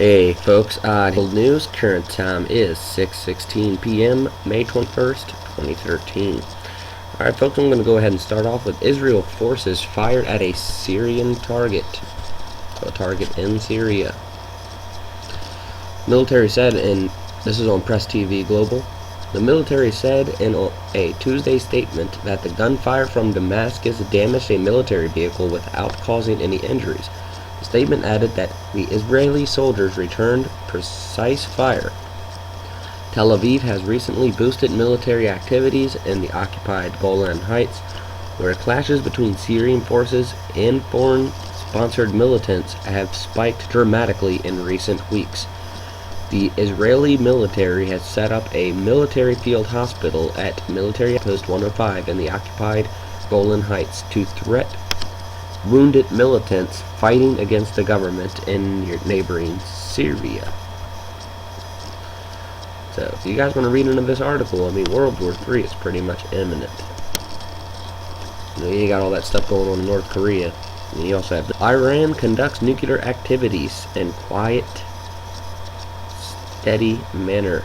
Hey folks, WW3 current time is 6:16 p.m. May 21st, 2013. Alright folks, I'm going to go ahead and start off with Israel forces fired at a Syrian target. So a target in Syria. Military said, and this is on Press TV Global, the military said in a Tuesday statement that the gunfire from Damascus damaged a military vehicle without causing any injuries. The statement added that the Israeli soldiers returned precise fire. Tel Aviv has recently boosted military activities in the occupied Golan Heights, where clashes between Syrian forces and foreign-sponsored militants have spiked dramatically in recent weeks. The Israeli military has set up a military field hospital at Military Post 105 in the occupied Golan Heights to threat wounded militants fighting against the government in neighboring Syria. So, if you guys want to read into this article, I mean, World War III is pretty much imminent. You got all that stuff going on in North Korea. And you also have Iran conducts nuclear activities in quiet, steady manner.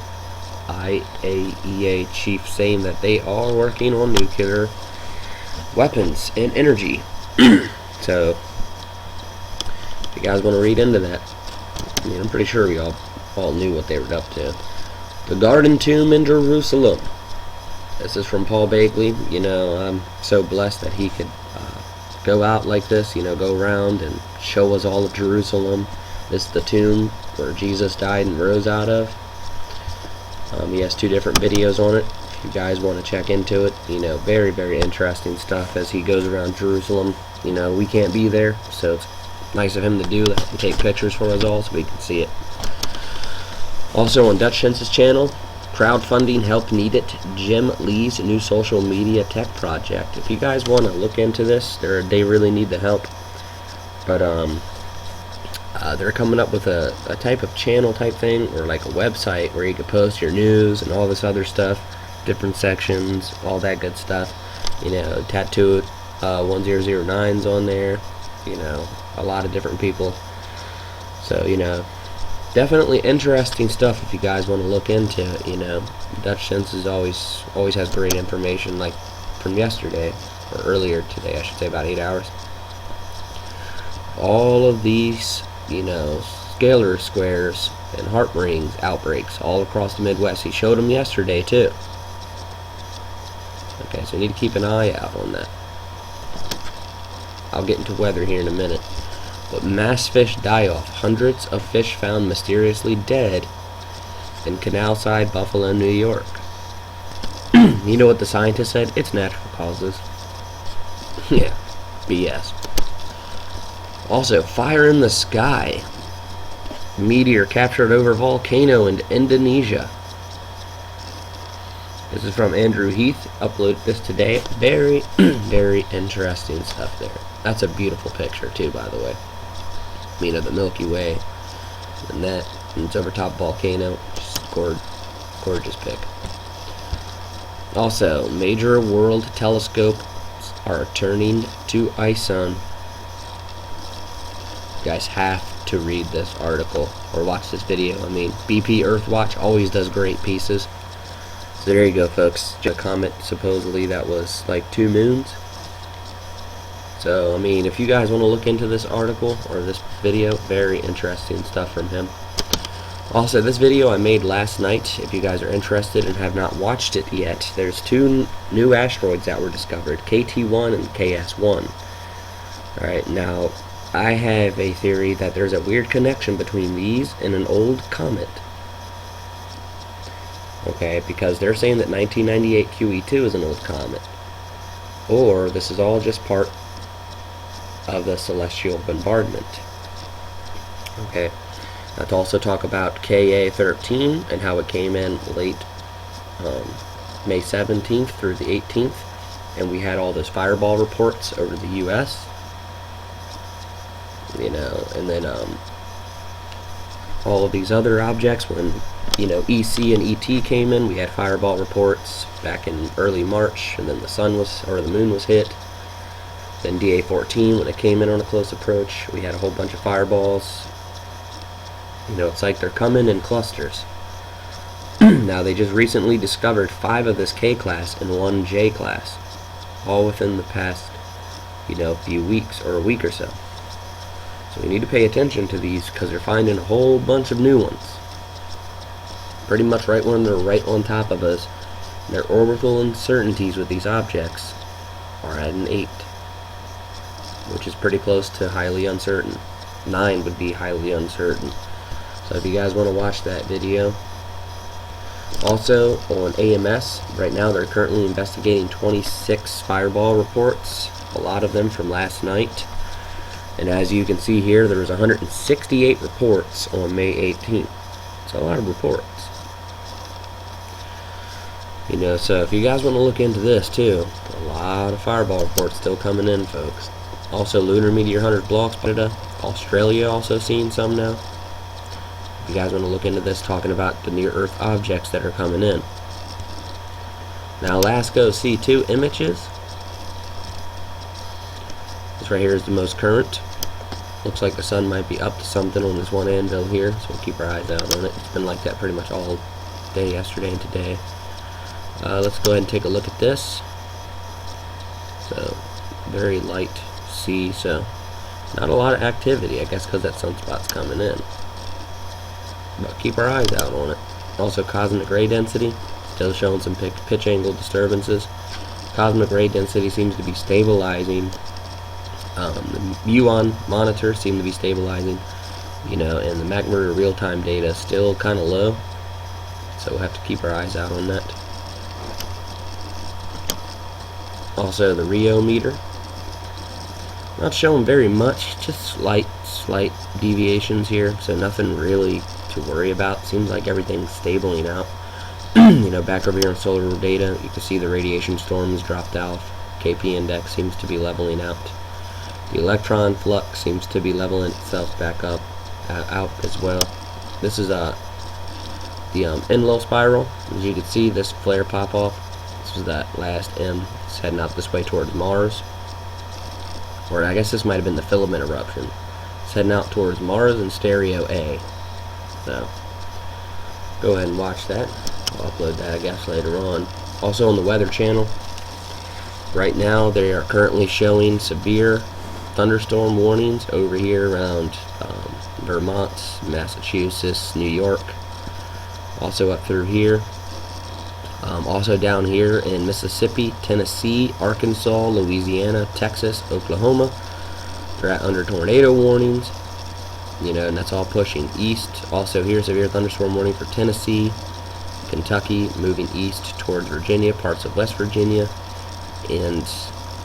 IAEA chief saying that they are working on nuclear weapons and energy. So, if you guys want to read into that, I mean, I'm pretty sure we all knew what they were up to. The Garden Tomb in Jerusalem. This is from Paul Begley. You know, I'm so blessed that he could go out like this, you know, go around and show us all of Jerusalem. This is the tomb where Jesus died and rose out of. He has 2 different videos on it. If you guys want to check into it, you know, very, very interesting stuff as he goes around Jerusalem. You know, we can't be there, so it's nice of him to do that and take pictures for us all so we can see it. Also on Dutch Sense's channel, crowdfunding help needed Jim Lee's new social media tech project. If you guys want to look into this, they really need the help. But they're coming up with a type of channel type thing, or like a website where you can post your news and all this other stuff, different sections, all that good stuff. You know, tattoo 1009's on there, you know, a lot of different people. So, you know, definitely interesting stuff if you guys want to look into it. You know, Dutch Sense is always has great information, like from yesterday, or earlier today, I should say, about 8 hours. All of these, you know, Scalar Squares and HAARP rings, outbreaks all across the Midwest. He showed them yesterday too. Okay, so you need to keep an eye out on that. I'll get into weather here in a minute. But mass fish die-off. Hundreds of fish found mysteriously dead in Canalside, Buffalo, New York. You know what the scientists said? It's natural causes. Yeah, BS. Also, fire in the sky. Meteor captured over volcano in Indonesia. This is from Andrew Heath. Uploaded this today. Very, very interesting stuff there. That's a beautiful picture too, by the way. You know, the Milky Way and that, and it's over top volcano. Just gorgeous pic. Also, major world telescopes are turning to Ison. You guys have to read this article or watch this video. I mean, BP Earthwatch always does great pieces. So there you go, folks. A comet supposedly that was like 2 moons. So, I mean, if you guys want to look into this article or this video, very interesting stuff from him. Also, this video I made last night. If you guys are interested and have not watched it yet, there's 2 new asteroids that were discovered, KT1 and KS1. Alright, now, I have a theory that there's a weird connection between these and an old comet. Okay, because they're saying that 1998 QE2 is an old comet. Or this is all just part of the celestial bombardment. Okay, let's also talk about KA13 and how it came in late May 17th through the 18th, and we had all those fireball reports over the US, you know, and then all of these other objects. When, you know, EC and ET came in, we had fireball reports back in early March, and then the moon was hit. Then DA-14, when it came in on a close approach, we had a whole bunch of fireballs. You know, it's like they're coming in clusters. Now, they just recently discovered 5 of this K class and 1 J class, all within the past, you know, few weeks or a week or so. So we need to pay attention to these because they're finding a whole bunch of new ones. Pretty much right when they're right on top of us, their orbital uncertainties with these objects are at an 8, which is pretty close to highly uncertain. 9 would be highly uncertain. So if you guys want to watch that video. Also on AMS, right now they're currently investigating 26 fireball reports, a lot of them from last night. And as you can see here, there was 168 reports on May 18th. It's a lot of reports. You know, so if you guys want to look into this too, a lot of fireball reports still coming in, folks. Also, lunar meteor hunters blog spotted Australia also seeing some now. If you guys want to look into this, talking about the near-Earth objects that are coming in. Now, LASCO C2 images. This right here is the most current. Looks like the sun might be up to something on this one anvil here, so we'll keep our eyes out on it. It's been like that pretty much all day yesterday and today. Let's go ahead and take a look at this. So, very light C, so not a lot of activity, I guess, because that sunspot's coming in. But keep our eyes out on it. Also, cosmic ray density, still showing some pitch angle disturbances. Cosmic ray density seems to be stabilizing. The muon monitor seem to be stabilizing, you know, and the McMurray real-time data is still kind of low, so we'll have to keep our eyes out on that. Also, the Rio meter, not showing very much, just slight deviations here, so nothing really to worry about. Seems like everything's stabling out. You know, back over here on solar data, you can see the radiation storms dropped off. KP index seems to be leveling out. The electron flux seems to be leveling itself back up, out as well. This is the Enlil spiral. As you can see, this flare pop off. This is that last M. It's heading out this way towards Mars. Or I guess this might have been the filament eruption. It's heading out towards Mars and stereo A. So, go ahead and watch that. I'll upload that, I guess, later on. Also on the Weather Channel, right now they are currently showing severe thunderstorm warnings over here around Vermont, Massachusetts, New York. Also up through here. Also down here in Mississippi, Tennessee, Arkansas, Louisiana, Texas, Oklahoma. They're at under tornado warnings. You know, and that's all pushing east. Also here, severe thunderstorm warning for Tennessee, Kentucky, moving east towards Virginia, parts of West Virginia, and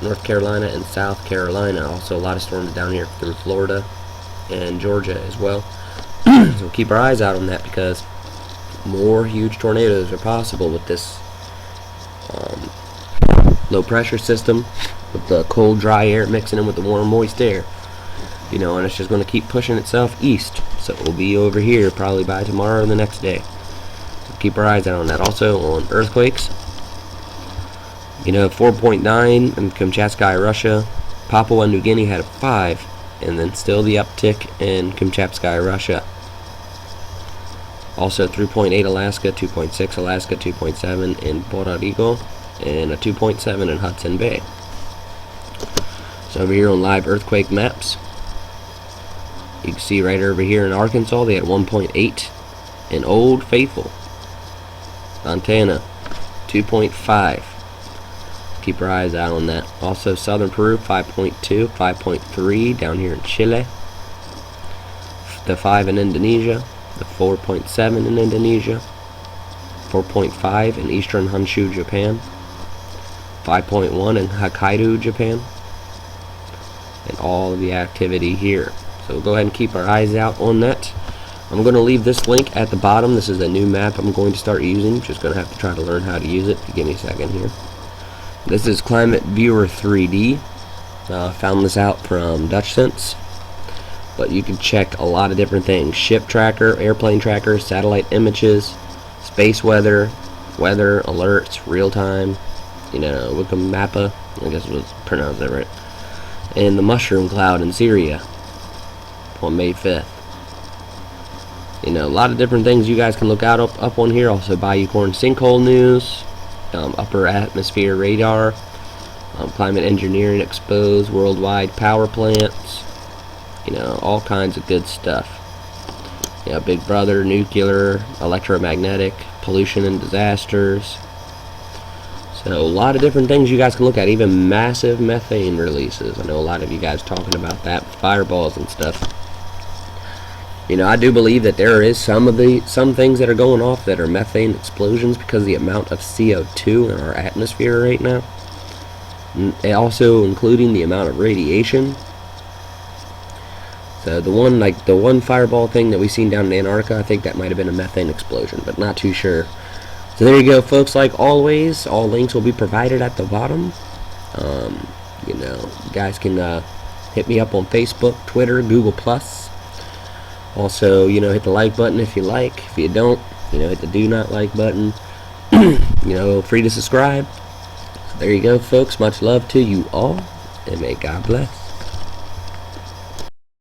North Carolina and South Carolina. Also a lot of storms down here through Florida and Georgia as well. So keep our eyes out on that, because more huge tornadoes are possible with this low pressure system, with the cold dry air mixing in with the warm moist air. You know, and it's just going to keep pushing itself east. So it will be over here probably by tomorrow or the next day. So keep our eyes out on that. Also on earthquakes. You know, 4.9 in Kamchatka, Russia. Papua New Guinea had a 5, and then still the uptick in Kamchatka, Russia. Also 3.8 Alaska, 2.6 Alaska, 2.7 in Puerto Rico, and a 2.7 in Hudson Bay. So over here on live earthquake maps, you can see right over here in Arkansas they had 1.8 in Old Faithful. Montana, 2.5. Keep our eyes out on that. Also southern Peru, 5.2, 5.3 down here in Chile. The 5 in Indonesia. The 4.7 in Indonesia. 4.5 in eastern Honshu, Japan. 5.1 in Hokkaido, Japan. And all of the activity here. So we'll go ahead and keep our eyes out on that. I'm going to leave this link at the bottom. This is a new map I'm going to start using. Just going to have to try to learn how to use it. Give me a second here. This is Climate Viewer 3D. Found this out from DutchSense. But you can check a lot of different things. Ship tracker, airplane tracker, satellite images, space weather, weather alerts, real time, you know, Wikimappa, I guess it was pronounced that right. And the mushroom cloud in Syria on May 5th. You know, a lot of different things you guys can look out up on here. Also, Bayou Corn sinkhole news, upper atmosphere radar, climate engineering exposed, worldwide power plants. You know, all kinds of good stuff. You know, Big Brother, nuclear, electromagnetic, pollution and disasters. So a lot of different things you guys can look at, even massive methane releases. I know a lot of you guys talking about that with fireballs and stuff. You know, I do believe that there is some things that are going off that are methane explosions because of the amount of CO2 in our atmosphere right now. And also including the amount of radiation. So the one fireball thing that we seen down in Antarctica, I think that might have been a methane explosion, but not too sure. So there you go, folks. Like always, all links will be provided at the bottom. You know, you guys can hit me up on Facebook, Twitter, Google+. Also, you know, hit the like button if you like. If you don't, you know, hit the do not like button. You know, free to subscribe. So there you go, folks. Much love to you all, and may God bless.